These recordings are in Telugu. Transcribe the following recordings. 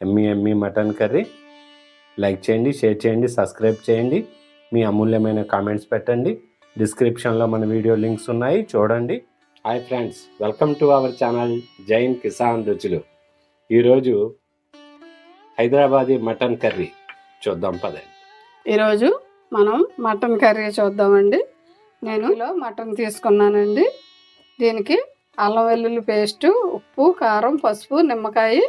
ఎమ్మి ఎమ్మి మటన్ కర్రీ. లైక్ చేయండి, షేర్ చేయండి, సబ్స్క్రైబ్ చేయండి. మీ అమూల్యమైన కామెంట్స్ పెట్టండి. డిస్క్రిప్షన్లో మన వీడియో లింక్స్ ఉన్నాయి, చూడండి. Hi friends, welcome to our channel Jain Kisan రుచులు. ఈరోజు హైదరాబాదీ మటన్ కర్రీ చూద్దాం పదండి. ఈరోజు మనం మటన్ కర్రీ చూద్దామండి. నేను మటన్ తీసుకున్నానండి. దీనికి అల్లం వెల్లుల్లి పేస్టు, ఉప్పు, కారం, పసుపు, నిమ్మకాయ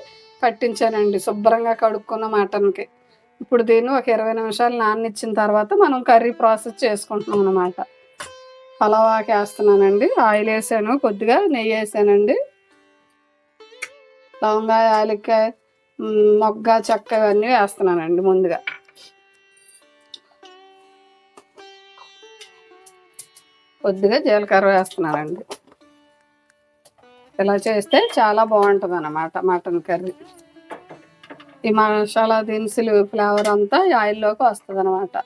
పట్టించానండి శుభ్రంగా కడుక్కున్న మటన్కి. ఇప్పుడు దీన్ని ఒక 20 నిమిషాలు నాననిచ్చిన తర్వాత మనం కర్రీ ప్రాసెస్ చేసుకుంటున్నాం అన్నమాట. పలావాకి వేస్తున్నానండి. ఆయిల్ వేసాను, కొద్దిగా నెయ్యి వేసానండి. లవంగా, యాలక్కాయ, మొగ్గ, చెక్క ఇవన్నీ వేస్తున్నానండి. ముందుగా కొద్దిగా జీలకర్ర వేస్తున్నానండి. ఇలా చేస్తే చాలా బాగుంటుంది అన్నమాట మటన్ కర్రీ. ఈ మసాలా దినుసులు ఫ్లేవర్ అంతా ఆయిల్లోకి వస్తుంది అనమాట.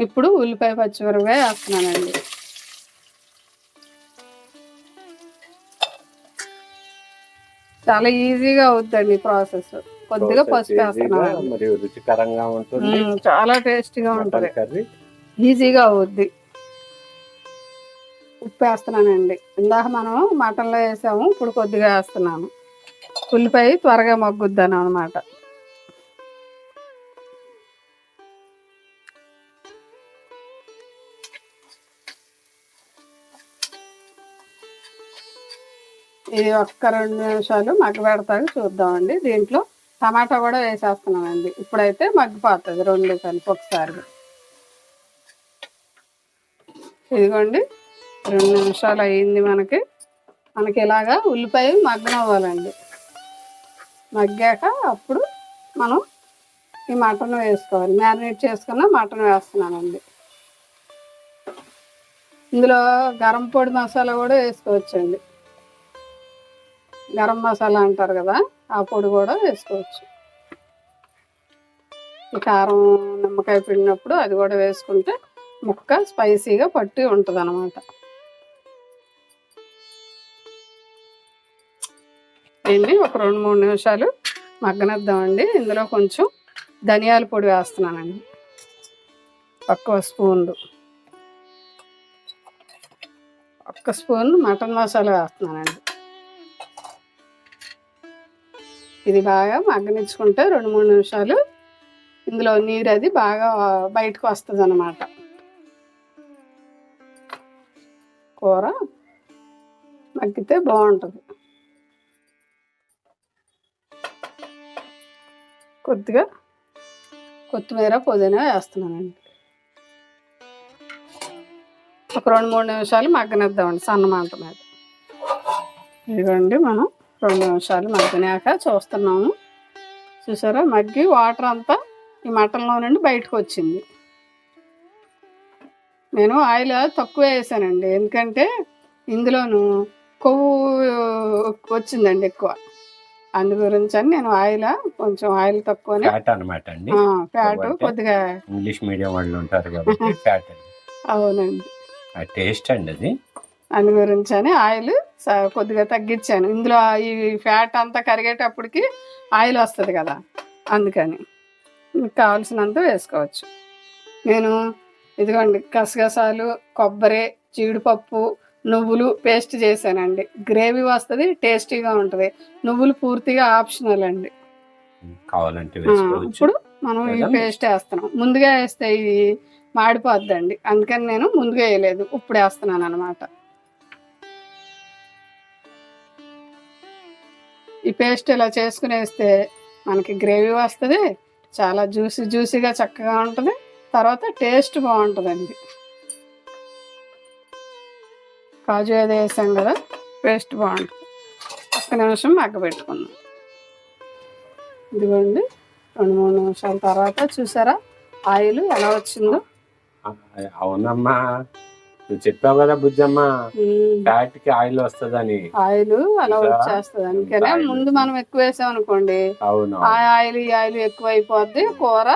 ఇప్పుడు ఉల్లిపాయ, పచ్చిమిరపకాయ వేస్తున్నానండి. చాలా ఈజీగా అవుతుందండి ఈ ప్రాసెస్. కొద్దిగా పసుపు వేస్తున్నాను, మరియు రుచికరంగా ఉంటుంది, చాలా టేస్టీగా ఉంటుంది, ఈజీగా అవుద్ది. ఉప్పు వేస్తున్నానండి. ఇందాక మనం మటన్లో వేసాము, ఇప్పుడు కొద్దిగా వేస్తున్నాను. ఉల్లిపాయ త్వరగా మగ్గుద్దాను అనమాట. ఇది ఒక్క 2 నిమిషాలు మగ్గబెడతాక చూద్దామండి. దీంట్లో టమాటా కూడా వేసేస్తున్నానండి. ఇప్పుడైతే మగ్గిపోతుంది 2 కలిపి ఒకసారి. ఇదిగోండి 2 నిమిషాలు అయ్యింది. మనకి ఇలాగా ఉల్లిపాయ మగ్గనవ్వాలండి. మగ్గాక అప్పుడు మనం ఈ మటన్ వేసుకోవాలి. మ్యారినేట్ చేసుకున్న మటన్ వేస్తున్నానండి. ఇందులో గరం పొడి మసాలా కూడా వేసుకోవచ్చండి. గరం మసాలా అంటారు కదా, ఆ పొడి కూడా వేసుకోవచ్చు. ఈ కారం, నిమ్మకాయ పిండినప్పుడు అది కూడా వేసుకుంటే ముక్క స్పైసీగా పట్టి ఉంటుంది అన్నమాట. దీన్ని ఒక 2-3 నిమిషాలు మగ్గనిద్దామండి. ఇందులో కొంచెం ధనియాల పొడి వేస్తున్నానండి, ఒక్క స్పూన్ మటన్ మసాలా వేస్తున్నానండి. ఇది బాగా మగ్గనిచ్చుకుంటే 2-3 నిమిషాలు ఇందులో నీరు అది బాగా బయటకు వస్తుంది అన్నమాట. కూర మగ్గితే బాగుంటుంది. కొద్దిగా కొత్తిమీర, పుదీనా వేస్తున్నానండి. ఒక 2-3 నిమిషాలు మగ్గనిద్దామండి సన్న మంట మీద. ఇదిగోండి మనం 2 నిమిషాలు మగ్గినాక చూస్తున్నాము. చూసారా, మగ్గి వాటర్ అంతా ఈ మటన్లో నుండి బయటకు వచ్చింది. నేను ఆయిల్ తక్కువ వేసానండి, ఎందుకంటే ఇందులోను కొవ్వు వచ్చిందండి ఎక్కువ. అందు గురించి అని నేను కొంచెం ఆయిల్ తక్కువనే. ఫ్యాట్ అన్నమాట అండి. ఫ్యాట్ కొద్దిగా ఇంగ్లీష్ మీడియం వాళ్ళు ఉంటారు కాబట్టి ఫ్యాట్ అండి. అవునండి, టేస్ట్ అండి అది. అందు గురించి అని ఆయిల్ కొద్దిగా తగ్గించాను. ఇందులో ఈ ఫ్యాట్ అంతా కరిగేటప్పటికి ఆయిల్ వస్తుంది కదా, అందుకని మీకు కావాల్సినంత వేసుకోవచ్చు. నేను ఇదిగోండి గసగసాలు, కొబ్బరి, జీడిపప్పు, నువ్వులు పేస్ట్ చేశానండి. గ్రేవీ వస్తుంది, టేస్టీగా ఉంటుంది. నువ్వులు పూర్తిగా ఆప్షనల్ అండి, కావాలంటే. ఇప్పుడు మనం ఈ పేస్ట్ వేస్తున్నాం. ముందుగా వేస్తే ఇది మాడిపోద్దండి, అందుకని నేను ముందుగా వేయలేదు, ఇప్పుడు వేస్తున్నాను అనమాట. ఈ పేస్ట్ ఇలా చేసుకుని వేస్తే మనకి గ్రేవీ వస్తుంది, చాలా జ్యూసీగా చక్కగా ఉంటుంది. తర్వాత టేస్ట్ బాగుంటుందండి. కాజు ఏదో వేసాం కదా, పేస్ట్ బాగుంటుంది. 1 నిమిషం మగ్గబెట్టుకుందాం. ఇదిగోండి 2-3 నిమిషాల తర్వాత చూసారా ఆయిల్ ఎలా వచ్చిందో. అవునమ్మా, నువ్వు చెప్పావు కదా బుజ్జమ్మ, ఫ్యాట్ కి ఆయిల్ వస్తుందని. ఆయిల్ అలా వచ్చేస్తుంది, అందుకనే ముందు మనం ఎక్కువ వేసాం అనుకోండి, ఆ ఆయిల్ ఈ ఆయిల్ ఎక్కువ అయిపోద్ది, కూర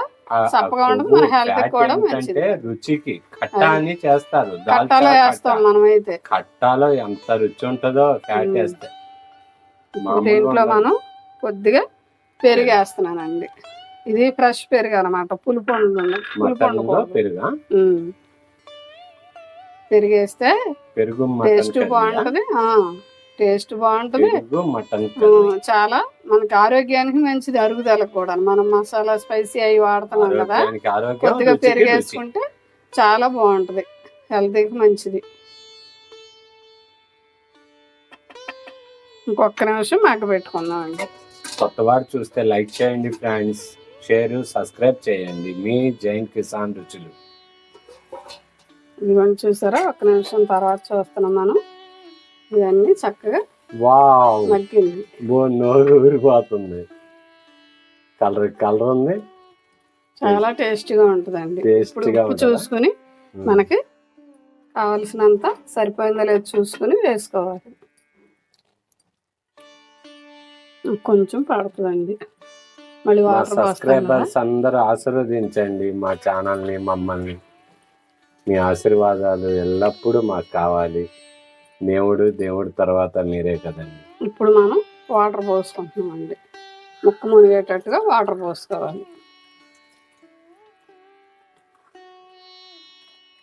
చప్పగా ఉండదు, మన హెల్త్ కూడా మంచిది. రుచికి కట్టా అని చేస్తారు, కట్టాలో వేస్తాం మనమైతే. కట్టాలో ఎంత రుచి ఉంటుందో ఫ్యాట్ వేస్తే. దీంట్లో మనం కొద్దిగా పెరుగు వేస్తున్నానండి. ఇది ఫ్రెష్ పెరుగు అనమాట, పులుపొండు పెరుగా. పెరుగు వేస్తే పెరుగు టేస్ట్ బాగుంటది. టేస్ట్ బాగుంటది. మటన్ చాలా మనకి ఆరోగ్యానికి మంచిది, అరుగుదలకు కూడా. మనం మసాలా స్పైసీ అవి వాడుతున్నాం కదా, కొద్దిగా పెరుగు వేసుకుంటే చాలా బాగుంటది, హెల్తీకి మంచిది. ఇంకొక నిమిషం మగ్గబెట్టుకుందాం అండి. కొత్త వారు చూస్తే లైక్ చేయండి ఫ్రెండ్స్, షేర్ సబ్స్క్రైబ్ చేయండి. మీ జైన్ కిసాన్ రుచులు. ఇవన్నీ చూసారా, ఒక్క నిమిషం తర్వాత చూస్తున్నాం మనం. ఇవన్నీ చక్కగా మగ్గింది. నోరు ఊరిపోతుంది. కలర్ ఉంది, చాలా టేస్టీగా ఉంటుందండి. ఉప్పు చూసుకుని మనకి కావలసినంత సరిపోయిందో లేదో చూసుకుని వేసుకోవాలి. కొంచెం పడుతుందండి. మళ్ళీ సబ్స్క్రైబర్స్ అందరూ ఆశీర్వదించండి మా ఛానల్ని, మమ్మల్ని. మీ ఆశీర్వాదాలు ఎల్లప్పుడూ మాకు కావాలి. దేవుడు తర్వాత మీరే కదండి. ఇప్పుడు మనం వాటర్ పోసుకుంటున్నామండి. ముక్క మునిగేటట్టుగా వాటర్ పోసుకోవాలి.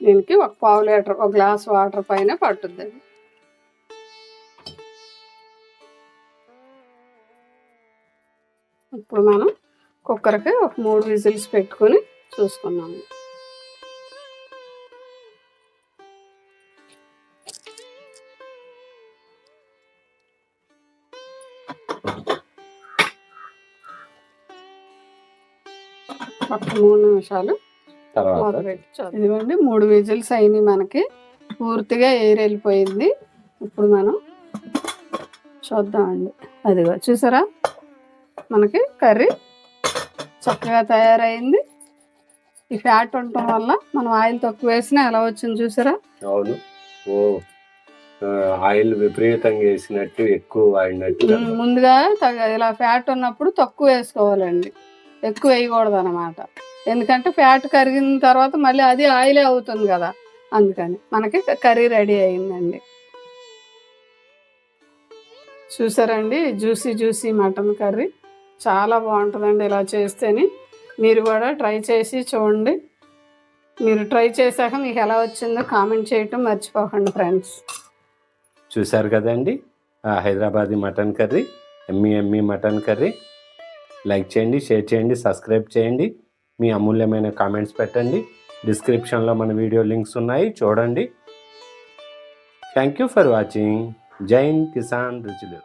దీనికి ఒక 1/2 లీటర్, ఒక గ్లాస్ వాటర్ పైన పట్టుద్దండి. ఇప్పుడు మనం కుక్కర్కి ఒక 3 విజిల్స్ పెట్టుకొని చూసుకున్నాము. ఒక 3 నిమిషాలు ఇదిగోండి, 3 విజిల్స్ అయినాయి. మనకి పూర్తిగా ఎయిర్ వెళ్ళిపోయింది. ఇప్పుడు మనం చూద్దామండి. అదిగో చూసారా, మనకి కర్రీ చక్కగా తయారైంది. ఈ ఫ్యాట్ ఉండటం వల్ల మనం ఆయిల్ తక్కువ వేసినా ఎలా వచ్చింది చూసారా. అవును, ఆయిల్ విపరీతంగా వేసినట్టు, ఎక్కువ వాడినట్టు. ముందుగా ఇలా ఫ్యాట్ ఉన్నప్పుడు తక్కువ వేసుకోవాలండి, ఎక్కువ వేయకూడదు అనమాట. ఎందుకంటే ఫ్యాట్ కరిగిన తర్వాత మళ్ళీ అది ఆయిలే అవుతుంది కదా, అందుకని మనకి కర్రీ రెడీ అయిందండి. చూసారండి, జ్యూసీ మటన్ కర్రీ చాలా బాగుంటుందండి. ఇలా చేస్తేనే మీరు కూడా ట్రై చేసి చూడండి. మీరు ట్రై చేశాక మీకు ఎలా వచ్చిందో కామెంట్ చేయటం మర్చిపోకండి ఫ్రెండ్స్. చూసారు కదండి, హైదరాబాదీ మటన్ కర్రీ, ఎమ్మి మటన్ కర్రీ. లైక్ చేయండి, షేర్ చేయండి, సబ్స్క్రైబ్ చేయండి. మీ అమూల్యమైన కామెంట్స్ పెట్టండి. డిస్క్రిప్షన్లో మన వీడియో లింక్స్ ఉన్నాయి, చూడండి. Thank you for watching. Jain Kisan రుచులు.